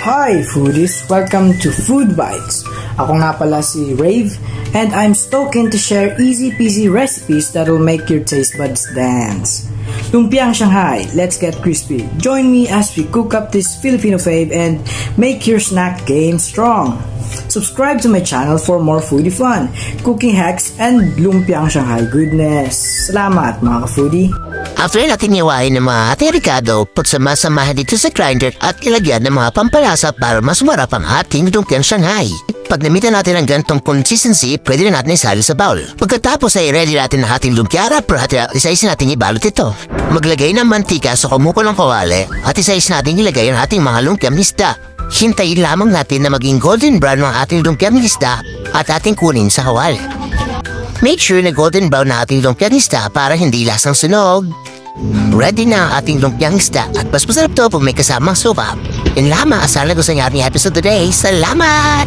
Hi foodies! Welcome to Food Bites. Ako nga pala si Rave and I'm stoked to share easy peasy recipes that will make your taste buds dance. Lumpiang Shanghai, let's get crispy. Join me as we cook up this Filipino fave and make your snack game strong. Subscribe to my channel for more foodie fun, cooking hacks, and Lumpiang Shanghai goodness. Salamat mga ka-foodie! After natin iwain ng mga ating ricado, pagsama-samahan dito sa grinder at ilagyan ng mga pampalasa para mas marap ang ating Lumpiang Shanghai. Pag namitan natin ang ganitong consistency, pwede na natin isali sa bowl. Pagkatapos ay ready natin ang ating lumpia wrapper at isa-isa natin ibalot ito. Maglagay ng mantika sa kumukulong kawali at isa-isa natin ilagay ang ating mga lumpiang isda. Hintayin lamang natin na maging golden brown ang ating lumpiang isda at ating kunin sa kawali. Make sure na golden brown na ating lumpiang isda para hindi lasang sunog. Ready na ang ating lumpiang isda at mas masarap to pag may kasamang suka. Yun lamang, asahan na gusto niyo ating episode today. Salamat!